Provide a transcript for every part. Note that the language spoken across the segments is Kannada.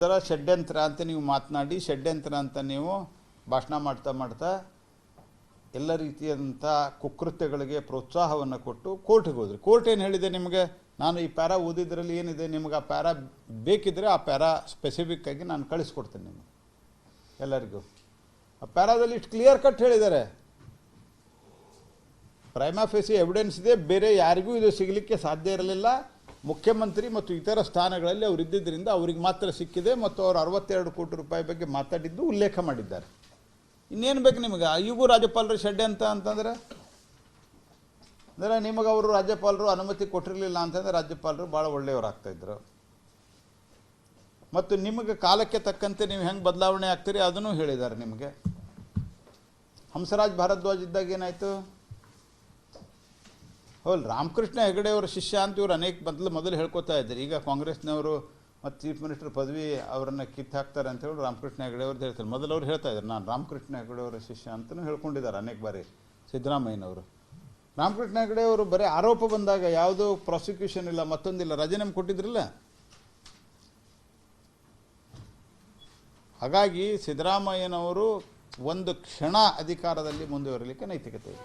ಇದರ ಷಡ್ಯಂತ್ರ ಅಂತ ನೀವು ಮಾತನಾಡಿ ಷಡ್ಯಂತ್ರ ಅಂತ ನೀವು ಭಾಷಣ ಮಾಡ್ತಾ ಎಲ್ಲ ರೀತಿಯಾದಂಥ ಕುಕೃತ್ಯಗಳಿಗೆ ಪ್ರೋತ್ಸಾಹವನ್ನು ಕೊಟ್ಟು ಕೋರ್ಟ್ಗೆ ಹೋದ್ರಿ. ಕೋರ್ಟ್ ಏನು ಹೇಳಿದೆ ನಿಮಗೆ? ನಾನು ಈ ಪ್ಯಾರಾ ಓದಿದ್ರಲ್ಲಿ ಏನಿದೆ, ನಿಮಗೆ ಆ ಪ್ಯಾರಾ ಬೇಕಿದ್ದರೆ ಆ ಪ್ಯಾರಾ ಸ್ಪೆಸಿಫಿಕ್ಕಾಗಿ ನಾನು ಕಳಿಸ್ಕೊಡ್ತೇನೆ ನಿಮಗೆ ಎಲ್ಲರಿಗೂ. ಆ ಪ್ಯಾರಾದಲ್ಲಿ ಇಷ್ಟು ಕ್ಲಿಯರ್ ಕಟ್ ಹೇಳಿದ್ದಾರೆ, ಪ್ರೈಮಾ ಫೇಸಿ ಎವಿಡೆನ್ಸ್ ಇದೆ, ಬೇರೆ ಯಾರಿಗೂ ಇದು ಸಿಗಲಿಕ್ಕೆ ಸಾಧ್ಯ ಇರಲಿಲ್ಲ. ಮುಖ್ಯಮಂತ್ರಿ ಮತ್ತು ಇತರ ಸ್ಥಾನಗಳಲ್ಲಿ ಅವರು ಇದ್ದಿದ್ದರಿಂದ ಅವರಿಗೆ ಮಾತ್ರ ಸಿಕ್ಕಿದೆ ಮತ್ತು ಅವರು 62 ಕೋಟಿ ರೂಪಾಯಿ ಬಗ್ಗೆ ಮಾತಾಡಿದ್ದು ಉಲ್ಲೇಖ ಮಾಡಿದ್ದಾರೆ. ಇನ್ನೇನು ಬೇಕು ನಿಮಗೆ? ಈಗೂ ರಾಜ್ಯಪಾಲರು ಷಡ್ಯಂತ್ರ ಅಂತಂದರೆ ನಿಮಗೆ ಅವರು ರಾಜ್ಯಪಾಲರು ಅನುಮತಿ ಕೊಟ್ಟಿರಲಿಲ್ಲ ಅಂತಂದರೆ ರಾಜ್ಯಪಾಲರು ಭಾಳ ಒಳ್ಳೆಯವರಾಗ್ತಾಯಿದ್ರು. ಮತ್ತು ನಿಮಗೆ ಕಾಲಕ್ಕೆ ತಕ್ಕಂತೆ ನೀವು ಹೆಂಗೆ ಬದಲಾವಣೆ ಆಗ್ತೀರಿ ಅದನ್ನು ಹೇಳಿದ್ದಾರೆ ನಿಮಗೆ. ಹಂಸರಾಜ್ ಭಾರದ್ವಾಜ್ ಇದ್ದಾಗ ಏನಾಯಿತು? ಹೌದು, ರಾಮಕೃಷ್ಣ ಹೆಗಡೆ ಅವರ ಶಿಷ್ಯ ಅಂತ ಇವರು ಅನೇಕ ಮೊದಲು ಹೇಳ್ಕೊತಾ ಇದ್ದಾರೆ. ಈಗ ಕಾಂಗ್ರೆಸ್ನವರು ಮತ್ತು ಚೀಫ್ ಮಿನಿಸ್ಟರ್ ಪದವಿ ಅವರನ್ನು ಕಿತ್ತಾಕ್ತಾರೆ ಅಂತ ಹೇಳಿ ರಾಮಕೃಷ್ಣ ಹೆಗಡೆ ಅವ್ರದ್ದು ಹೇಳ್ತಾರೆ. ಮೊದಲು ಅವ್ರು ಹೇಳ್ತಾ ಇದ್ದಾರೆ ನಾನು ರಾಮಕೃಷ್ಣ ಹೆಗಡೆ ಅವರ ಶಿಷ್ಯ ಅಂತಲೂ ಹೇಳ್ಕೊಂಡಿದ್ದಾರೆ ಅನೇಕ ಬಾರಿ ಸಿದ್ದರಾಮಯ್ಯನವರು. ರಾಮಕೃಷ್ಣ ಹೆಗಡೆ ಅವರು ಬರೀ ಆರೋಪ ಬಂದಾಗ ಯಾವುದೋ ಪ್ರಾಸಿಕ್ಯೂಷನ್ ಇಲ್ಲ, ಮತ್ತೊಂದಿಲ್ಲ, ರಾಜೀನಾಮೆ ಕೊಟ್ಟಿದ್ರಲ್ಲ. ಹಾಗಾಗಿ ಸಿದ್ದರಾಮಯ್ಯನವರು ಒಂದು ಕ್ಷಣ ಅಧಿಕಾರದಲ್ಲಿ ಮುಂದುವರಲಿಕ್ಕೆ ನೈತಿಕತೆ ಇದೆ.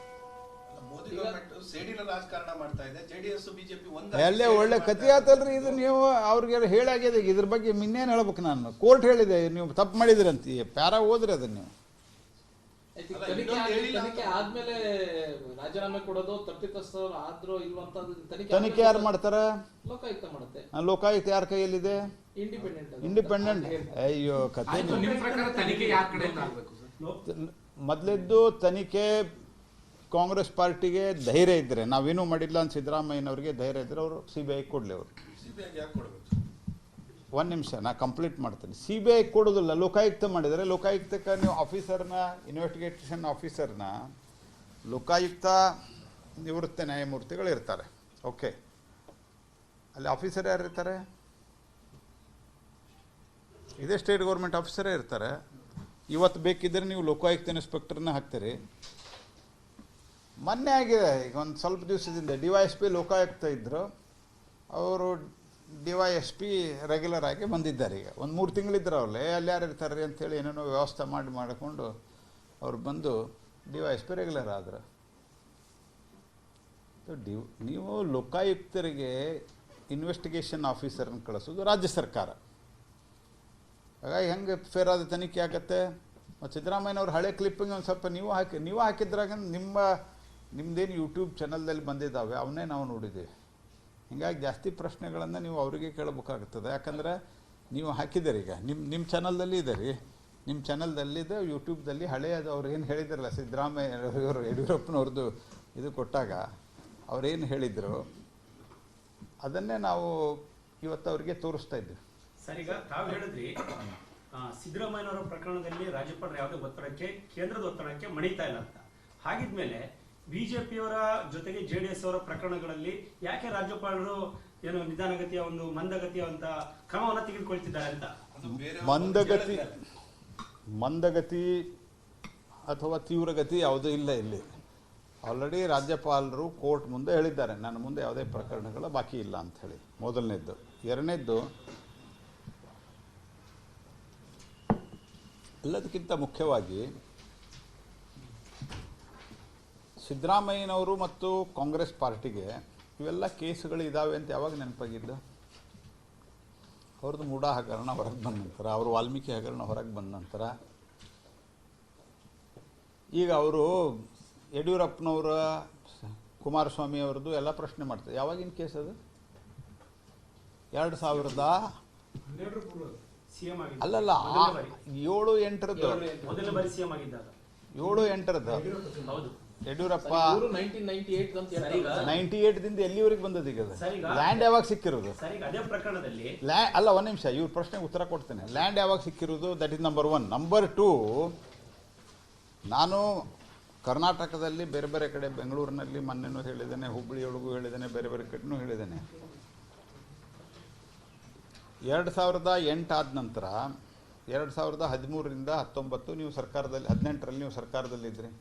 ಅಲ್ಲೇ ಒಳ್ಳೆ ಕಥೆ ಆತಲ್ರಿ ಇದು. ನೀವು ಅವ್ರಿಗೆ ಹೇಳಾಗಿದೆ, ಇದ್ರ ಬಗ್ಗೆ ಇನ್ನೇನು ಹೇಳ್ಬೇಕು ನಾನು? ಕೋರ್ಟ್ ಹೇಳಿದೆ ನೀವು ತಪ್ಪು ಮಾಡಿದ್ರಂತ. ಪ್ಯಾರಾ ಓದ್ರಿ ಅದನ್ನ ನೀವು. ಆದ್ಮೇಲೆ ರಾಜೀನಾಮೆ ಕೊಡೋದು ತಪ್ಪಿತಸ್ಥರು ಆದ್ರೂ ಇಲ್ವಂತ ತನಿಖೆ ಯಾರು ಮಾಡ್ತಾರ? ಲೋಕಾಯುಕ್ತ ಮಾಡುತ್ತೆ. ಲೋಕಾಯುಕ್ತ ಯಾರ ಕೈಯಲ್ಲಿದೆ? ಇಂಡಿಪೆಂಡೆಂಟ್. ಅಯ್ಯೋ ಕಥೆ. ಮೊದಲಿದ್ದು ತನಿಖೆ ಕಾಂಗ್ರೆಸ್ ಪಾರ್ಟಿಗೆ ಧೈರ್ಯ ಇದ್ದರೆ, ನಾವೇನೂ ಮಾಡಿಲ್ಲ ಅಂತ ಸಿದ್ದರಾಮಯ್ಯನವ್ರಿಗೆ ಧೈರ್ಯ ಇದ್ದರೆ ಅವರು CBI ಕೊಡಲಿ. ಅವರು ಒಂದು ನಿಮಿಷ ನಾ ಕಂಪ್ಲೀಟ್ ಮಾಡ್ತೇನೆ. CBI ಕೊಡೋದಿಲ್ಲ, ಲೋಕಾಯುಕ್ತ ಮಾಡಿದರೆ. ಲೋಕಾಯುಕ್ತಕ್ಕೆ ನೀವು ಆಫೀಸರ್ನ, ಇನ್ವೆಸ್ಟಿಗೇಷನ್ ಆಫೀಸರ್ನ ಲೋಕಾಯುಕ್ತ ನಿವೃತ್ತ ನ್ಯಾಯಮೂರ್ತಿಗಳು ಇರ್ತಾರೆ. ಓಕೆ, ಅಲ್ಲಿ ಆಫೀಸರ್ ಯಾರು ಇರ್ತಾರೆ? ಇದೇ ಸ್ಟೇಟ್ ಗೌರ್ಮೆಂಟ್ ಆಫೀಸರೇ ಇರ್ತಾರೆ. ಇವತ್ತು ಬೇಕಿದ್ದರೆ ನೀವು ಲೋಕಾಯುಕ್ತ ಇನ್ಸ್ಪೆಕ್ಟರ್ನ ಹಾಕ್ತೀರಿ. ಮೊನ್ನೆ ಆಗಿದೆ, ಈಗ ಒಂದು ಸ್ವಲ್ಪ ದಿವಸದಿಂದ DYSP ಲೋಕಾಯುಕ್ತ ಇದ್ದರು, ಅವರು DYSP ರೆಗ್ಯುಲರ್ ಆಗಿ ಬಂದಿದ್ದಾರೆ. ಈಗ ಒಂದು 3 ತಿಂಗಳಿದ್ರು ಅವರಲ್ಲೇ, ಅಲ್ಲಿ ಯಾರು ಇರ್ತಾರೆ ಅಂಥೇಳಿ ಏನೇನೋ ವ್ಯವಸ್ಥೆ ಮಾಡಿಕೊಂಡು ಅವ್ರು ಬಂದು DYSP ರೆಗ್ಯುಲರ್ ಆದರು. ನೀವು ಲೋಕಾಯುಕ್ತರಿಗೆ ಇನ್ವೆಸ್ಟಿಗೇಷನ್ ಆಫೀಸರ್ನ ಕಳಿಸೋದು ರಾಜ್ಯ ಸರ್ಕಾರ. ಹಾಗಾಗಿ ಹೆಂಗೆ ಫೇರಾದ ತನಿಖೆ ಆಗುತ್ತೆ? ಮತ್ತು ಸಿದ್ದರಾಮಯ್ಯನವ್ರ ಹಳೆ ಕ್ಲಿಪ್ಪಿಂಗ್ ಒಂದು ಸ್ವಲ್ಪ ನೀವು ಹಾಕಿದ್ರಾಗ ನಿಮ್ಮದೇನು ಯೂಟ್ಯೂಬ್ ಚಾನಲ್ದಲ್ಲಿ ಬಂದಿದ್ದಾವೆ ಅವನ್ನೇ ನಾವು ನೋಡಿದ್ದೀವಿ. ಹೀಗಾಗಿ ಜಾಸ್ತಿ ಪ್ರಶ್ನೆಗಳನ್ನು ನೀವು ಅವರಿಗೆ ಕೇಳಬೇಕಾಗುತ್ತದೆ. ಯಾಕಂದರೆ ನೀವು ಹಾಕಿದ್ದೀರಿ, ಈಗ ನಿಮ್ಮ ಚಾನಲ್ದಲ್ಲಿ ಇದೆ ರೀ, ನಿಮ್ಮ ಚಾನಲ್ದಲ್ಲಿದೆ, ಯೂಟ್ಯೂಬ್ದಲ್ಲಿ ಹಳೆಯದು ಅವ್ರು ಏನು ಹೇಳಿದ್ರಲ್ಲ, ಸಿದ್ದರಾಮಯ್ಯ ಇವರು ಯಡಿಯೂರಪ್ಪನವ್ರದ್ದು ಇದು ಕೊಟ್ಟಾಗ ಅವ್ರೇನು ಹೇಳಿದರು ಅದನ್ನೇ ನಾವು ಇವತ್ತು ಅವರಿಗೆ ತೋರಿಸ್ತಾ ಇದ್ದೀವಿ. ಸರ್, ಈಗ ತಾವು ಹೇಳಿದ್ರಿ ಸಿದ್ದರಾಮಯ್ಯನವರ ಪ್ರಕರಣದಲ್ಲಿ ರಾಜ್ಯಪಾಲರು ಯಾವುದೇ ಒತ್ತಡಕ್ಕೆ, ಕೇಂದ್ರದ ಒತ್ತಡಕ್ಕೆ ಮಣಿತಾ ಇಲ್ಲ ಅಂತ. ಹಾಗಿದ್ಮೇಲೆ ಬಿಜೆಪಿಯವರ ಜೊತೆಗೆ JDS ಅವರ ಪ್ರಕರಣಗಳಲ್ಲಿ ಯಾಕೆ ರಾಜ್ಯಪಾಲರು ಏನು ನಿಧಾನಗತಿಯ, ಒಂದು ಮಂದಗತಿಯ ಅಂತ ಕ್ರಮವನ್ನು ತೆಗೆದುಕೊಳ್ತಿದ್ದಾರೆ ಅಂತ? ಮಂದಗತಿ ಅಥವಾ ತೀವ್ರಗತಿ ಯಾವುದೂ ಇಲ್ಲ ಇಲ್ಲಿ. ಆಲ್ರೆಡಿ ರಾಜ್ಯಪಾಲರು ಕೋರ್ಟ್ ಮುಂದೆ ಹೇಳಿದ್ದಾರೆ, ನನ್ನ ಮುಂದೆ ಯಾವುದೇ ಪ್ರಕರಣಗಳು ಬಾಕಿ ಇಲ್ಲ ಅಂತ ಹೇಳಿ. ಮೊದಲನೇದ್ದು. ಎರಡನೇದ್ದು, ಎಲ್ಲದಕ್ಕಿಂತ ಮುಖ್ಯವಾಗಿ ಸಿದ್ದರಾಮಯ್ಯನವರು ಮತ್ತು ಕಾಂಗ್ರೆಸ್ ಪಾರ್ಟಿಗೆ ಇವೆಲ್ಲ ಕೇಸುಗಳು ಇದ್ದಾವೆ ಅಂತ ಯಾವಾಗ ನೆನಪಾಗಿದ್ದು? ಅವ್ರದ್ದು ಮೂಡಾ ಹಗರಣ ಹೊರಗೆ ಬಂದ ನಂತರ, ಅವರು ವಾಲ್ಮೀಕಿ ಹಗರಣ ಹೊರಗೆ ಬಂದ ನಂತರ, ಈಗ ಅವರು ಯಡಿಯೂರಪ್ಪನವರ, ಕುಮಾರಸ್ವಾಮಿ ಅವ್ರದ್ದು ಎಲ್ಲ ಪ್ರಶ್ನೆ ಮಾಡ್ತಾರೆ. ಯಾವಾಗಿನ ಕೇಸ್ ಅದು? 2000 ಅಲ್ಲಲ್ಲ, 7-8ರದ್ದು. 7-8ರದ್ದು ಯಡಿಯೂರಪ್ಪ 98ದಿಂದ ಎಲ್ಲಿವರೆಗೆ ಬಂದದ್ದು? ಈಗ ಲ್ಯಾಂಡ್ ಯಾವಾಗ ಸಿಕ್ಕಿರೋದು? ಅಲ್ಲ, ಒಂದು ನಿಮಿಷ, ಇವ್ರ ಪ್ರಶ್ನೆಗೆ ಉತ್ತರ ಕೊಡ್ತೇನೆ. ಲ್ಯಾಂಡ್ ಯಾವಾಗ ಸಿಕ್ಕಿರೋದು? That is number 1. ನಂಬರ್ 2, ನಾನು ಕರ್ನಾಟಕದಲ್ಲಿ ಬೇರೆ ಬೇರೆ ಕಡೆ, ಬೆಂಗಳೂರಿನಲ್ಲಿ ಮೊನ್ನೆನೂ ಹೇಳಿದ್ದೇನೆ, ಹುಬ್ಬಳ್ಳಿಯೊಳಗೂ ಹೇಳಿದ್ದೇನೆ, ಬೇರೆ ಬೇರೆ ಕಡೆನೂ ಹೇಳಿದ್ದೇನೆ. 2008 ಆದ ನಂತರ 2013ರಿಂದ 19 ನೀವು ಸರ್ಕಾರದಲ್ಲಿ, 18ರಲ್ಲಿ ನೀವು ಸರ್ಕಾರದಲ್ಲಿದ್ದಿರಿ.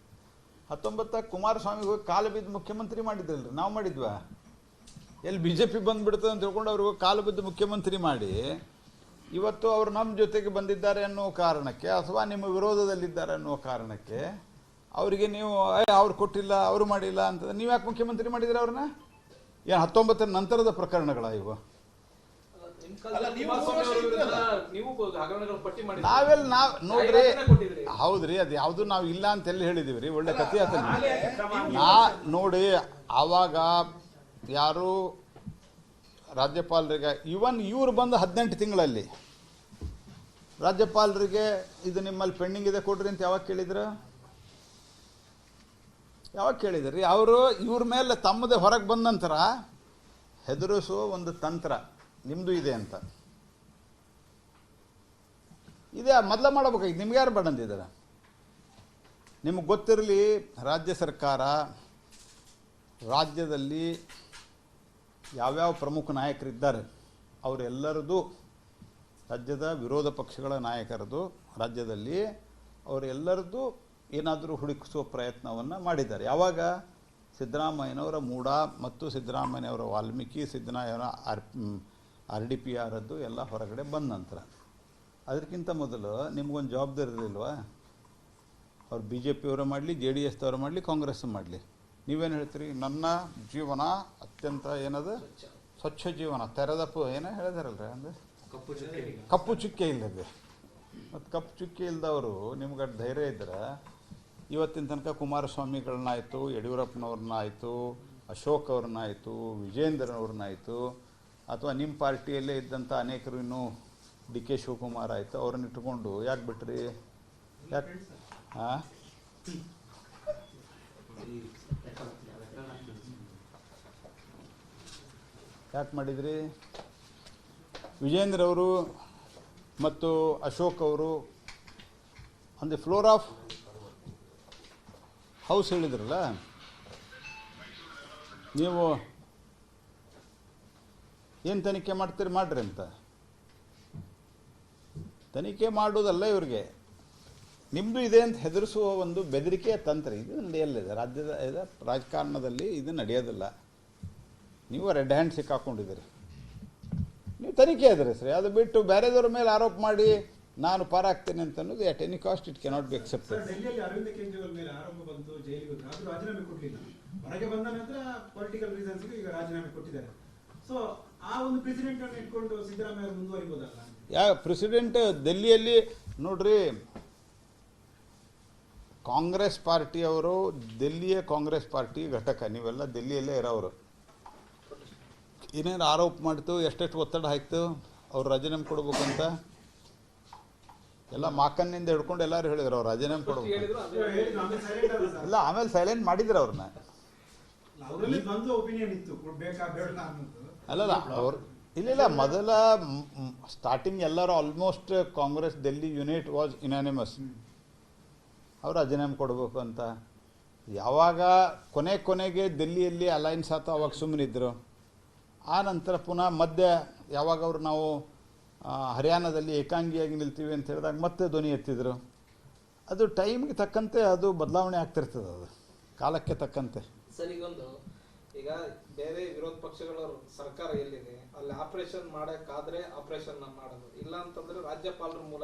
19 ಕುಮಾರಸ್ವಾಮಿ ಹೋಗಿ ಕಾಲು ಬಿದ್ದು ಮುಖ್ಯಮಂತ್ರಿ ಮಾಡಿದ್ರಲ್ರಿ, ನಾವು ಮಾಡಿದ್ವಾ? ಎಲ್ಲಿ BJP ಬಂದುಬಿಡ್ತದೆ ಅಂತ ಹೇಳ್ಕೊಂಡು ಅವ್ರಿಗೆ ಕಾಲು ಬಿದ್ದು ಮುಖ್ಯಮಂತ್ರಿ ಮಾಡಿ ಇವತ್ತು ಅವರು ನಮ್ಮ ಜೊತೆಗೆ ಬಂದಿದ್ದಾರೆ ಅನ್ನೋ ಕಾರಣಕ್ಕೆ ಅಥವಾ ನಿಮ್ಮ ವಿರೋಧದಲ್ಲಿದ್ದಾರೆ ಅನ್ನೋ ಕಾರಣಕ್ಕೆ ಅವರಿಗೆ ನೀವು ಅವ್ರು ಕೊಟ್ಟಿಲ್ಲ ಅವರು ಮಾಡಿಲ್ಲ ಅಂತ ನೀವು ಯಾಕೆ ಮುಖ್ಯಮಂತ್ರಿ ಮಾಡಿದ್ರೆ ಅವ್ರನ್ನ? ಏನು 19ರ ನಂತರದ ಪ್ರಕರಣಗಳ ಇವು? ನಾವೆಲ್ಲ ನೋಡ್ರಿ, ಹೌದ್ರಿ, ಅದು ಯಾವುದು ನಾವು ಇಲ್ಲ ಅಂತೆಲ್ಲ ಹೇಳಿದೀವಿ ರೀ, ಒಳ್ಳೆ ಕಥೆ ನೋಡಿ. ಆವಾಗ ಯಾರು ರಾಜ್ಯಪಾಲರಿಗೆ ಇವನ್ ಇವ್ರು ಬಂದು 18 ತಿಂಗಳಲ್ಲಿ ರಾಜ್ಯಪಾಲರಿಗೆ ಇದು ನಿಮ್ಮಲ್ಲಿ ಪೆಂಡಿಂಗ್ ಇದೆ ಕೊಡ್ರಿ ಅಂತ ಯಾವಾಗ ಕೇಳಿದ್ರು? ಯಾವಾಗ ಕೇಳಿದ್ರಿ? ಅವರು ಇವ್ರ ಮೇಲೆ ತಮ್ಮದೇ ಹೊರಗೆ ಬಂದ ನಂತರ ಹೆದರಿಸುವ ಒಂದು ತಂತ್ರ ನಿಮ್ಮದು ಇದೆ ಅಂತ. ಇದೇ ಮೊದಲ ಮಾಡಬೇಕಾಗಿ ನಿಮ್ಗೆ ಯಾರು ಬಂದಿದ್ದಾರೆ? ನಿಮಗೆ ಗೊತ್ತಿರಲಿ, ರಾಜ್ಯ ಸರ್ಕಾರ ರಾಜ್ಯದಲ್ಲಿ ಯಾವ್ಯಾವ ಪ್ರಮುಖ ನಾಯಕರಿದ್ದಾರೆ ಅವರೆಲ್ಲರದು, ರಾಜ್ಯದ ವಿರೋಧ ಪಕ್ಷಗಳ ನಾಯಕರದು ರಾಜ್ಯದಲ್ಲಿ ಅವರೆಲ್ಲರದ್ದು ಏನಾದರೂ ಹುಡುಕಿಸುವ ಪ್ರಯತ್ನವನ್ನು ಮಾಡಿದ್ದಾರೆ. ಯಾವಾಗ? ಸಿದ್ದರಾಮಯ್ಯನವರ ಮೂಡ ಮತ್ತು ಸಿದ್ದರಾಮಯ್ಯನವರ ವಾಲ್ಮೀಕಿ, ಸಿದ್ದರಾಮಯ್ಯನವರ RDPR ಎಲ್ಲ ಹೊರಗಡೆ ಬಂದ ನಂತರ. ಅದಕ್ಕಿಂತ ಮೊದಲು ನಿಮಗೊಂದು ಜವಾಬ್ದಾರಿ ಇರಲಿಲ್ವಾ? ಅವ್ರು BJP ಅವರು ಮಾಡಲಿ, JDS ದವರು ಮಾಡಲಿ, ಕಾಂಗ್ರೆಸ್ ಮಾಡಲಿ, ನೀವೇನು ಹೇಳ್ತೀರಿ? ನನ್ನ ಜೀವನ ಅತ್ಯಂತ ಏನದು ಸ್ವಚ್ಛ ಜೀವನ, ತೆರೆದ ಏನೋ ಹೇಳಿದಾರಲ್ರಿ, ಅಂದರೆ ಕಪ್ಪು ಚುಕ್ಕೆ ಇಲ್ಲದೆ. ಮತ್ತು ಕಪ್ಪು ಚುಕ್ಕೆ ಇಲ್ಲದವರು ನಿಮ್ಗೆ ಧೈರ್ಯ ಇದ್ದರೆ ಇವತ್ತಿನ ತನಕ ಕುಮಾರಸ್ವಾಮಿಗಳನ್ನಾಯಿತು, ಯಡಿಯೂರಪ್ಪನವ್ರನ್ನಾಯಿತು, ಅಶೋಕ್ ಅವ್ರನ್ನಾಯಿತು, ವಿಜೇಂದ್ರನವ್ರನ್ನಾಯಿತು, ಅಥವಾ ನಿಮ್ಮ ಪಾರ್ಟಿಯಲ್ಲೇ ಇದ್ದಂಥ ಅನೇಕರು, ಇನ್ನೂ DK ಶಿವಕುಮಾರ್ ಆಯಿತು, ಅವ್ರನ್ನ ಇಟ್ಕೊಂಡು ಯಾಕೆ ಬಿಟ್ರಿ? ಯಾಕೆ ಯಾಕೆ ಮಾಡಿದ್ರಿ? ವಿಜೇಂದ್ರ ಅವರು ಮತ್ತು ಅಶೋಕ್ ಅವರು on the floor of house ಹೇಳಿದ್ರಲ್ಲ, ನೀವು ಏನು ತನಿಖೆ ಮಾಡ್ತೀರಿ ಮಾಡ್ರಿ ಅಂತ. ತನಿಖೆ ಮಾಡೋದಲ್ಲ ಇವ್ರಿಗೆ, ನಿಮ್ಮದು ಇದೆ ಅಂತ ಹೆದರಿಸುವ ಒಂದು ಬೆದರಿಕೆಯ ತಂತ್ರ ಇದು ನಡೆಯಲ್ಲಿದೆ ರಾಜ್ಯದ ರಾಜಕಾರಣದಲ್ಲಿ. ಇದು ನಡೆಯೋದಿಲ್ಲ. ನೀವು ರೆಡ್ ಹ್ಯಾಂಡ್ ಸಿಕ್ಕಾಕೊಂಡಿದ್ದೀರಿ. ನೀವು ತನಿಖೆ ಎದುರಿ ಸರಿ, ಅದು ಬಿಟ್ಟು ಬೇರೆದವ್ರ ಮೇಲೆ ಆರೋಪ ಮಾಡಿ ನಾನು ಪಾರಾಗ್ತೇನೆ ಅಂತ ಅನ್ನೋದು at any cost it cannot be accepted. ಡೆಲ್ಲಿಯಲ್ಲಿ ಅರವಿಂದ್ ಕೇಜ್ರಿವಾಲ್ ಮೇಲೆ ಆರೋಪ ಬಂತು, ಜೈಲಿಗೆ ಹೋದ್ರು, ಆದರೂ ರಾಜೀನಾಮೆ ಕೊಡಲಿಲ್ಲ. ಹೊರಗೆ ಬಂದ ನಂತರ ಪೊಲಿಟಿಕಲ್ ರೀಸನ್ಸ್ಗೆ ಈಗ ರಾಜೀನಾಮೆ ಕೊಟ್ಟಿದ್ದಾರೆ. ಸೊ ಆ ಒಂದು ಪ್ರೆಸಿಡೆಂಟ್ ಅನ್ನು ಇಟ್ಕೊಂಡು ಸಿದ್ದರಾಮಯ್ಯ ಅವರು ಮುಂದುವರಿಬೋದಲ್ಲ? ಯಾವ ಪ್ರೆಸಿಡೆಂಟ್? ಡೆಲ್ಲಿಯಲ್ಲಿ ನೋಡ್ರಿ, ಕಾಂಗ್ರೆಸ್ ಪಾರ್ಟಿಯವರು, ದಿಲ್ಲಿಯ ಕಾಂಗ್ರೆಸ್ ಪಾರ್ಟಿ ಘಟಕ, ನೀವೆಲ್ಲ ದಿಲ್ಲಿಯಲ್ಲೇ ಇರೋರು, ಏನೇನು ಆರೋಪ ಮಾಡ್ತು, ಎಷ್ಟೆಷ್ಟು ಒತ್ತಡ ಹಾಕ್ತು ಅವ್ರು ರಾಜೀನಾಮೆ ಕೊಡ್ಬೇಕಂತ ಎಲ್ಲ ಮಾಕನ್ನಿಂದ ಹಿಡ್ಕೊಂಡು ಎಲ್ಲರೂ ಹೇಳಿದ್ರು ಅವ್ರು ರಾಜೀನಾಮೆ ಕೊಡ್ಬೇಕು. ಇಲ್ಲ, ಆಮೇಲೆ ಸೈಲೆಂಟ್ ಮಾಡಿದ್ರು ಅವ್ರನ್ನ. ಅಲ್ಲಲ್ಲ ಅವ್ರು ಇಲ್ಲ ಮೊದಲ ಸ್ಟಾರ್ಟಿಂಗ್ ಎಲ್ಲರೂ almost Congress Delhi unit was anonymous, ಅವ್ರು ರಾಜೀನಾಮೆ ಕೊಡಬೇಕು ಅಂತ. ಯಾವಾಗ ಕೊನೆಗೆ ದಿಲ್ಲಿಯಲ್ಲಿ ಅಲೈನ್ಸ್ ಆಯ್ತು ಅವಾಗ ಸುಮ್ಮನಿದ್ರು. ಆ ನಂತರ ಪುನಃ ಮಧ್ಯೆ ಯಾವಾಗ ಅವರು ನಾವು ಹರಿಯಾಣದಲ್ಲಿ ಏಕಾಂಗಿಯಾಗಿ ನಿಲ್ತೀವಿ ಅಂತ ಹೇಳಿದಾಗ ಮತ್ತೆ ಧ್ವನಿ ಎತ್ತಿದ್ರು. ಅದು ಟೈಮ್ಗೆ ತಕ್ಕಂತೆ ಅದು ಬದಲಾವಣೆ ಆಗ್ತಿರ್ತದೆ, ಅದು ಕಾಲಕ್ಕೆ ತಕ್ಕಂತೆ. ಸರ್, ಈಗ ಬೇರೆ ವಿರೋಧ ಪಕ್ಷಗಳ ಸರ್ಕಾರ ಎಲ್ಲಿದೆ ಅಲ್ಲಿ ಆಪರೇಷನ್ ಮಾಡಕ್ಕಾದ್ರೆ ಆಪರೇಷನ್ ಮಾಡೋದು, ಇಲ್ಲ ಅಂತಂದ್ರೆ ರಾಜ್ಯಪಾಲರ ಮೂಲಕ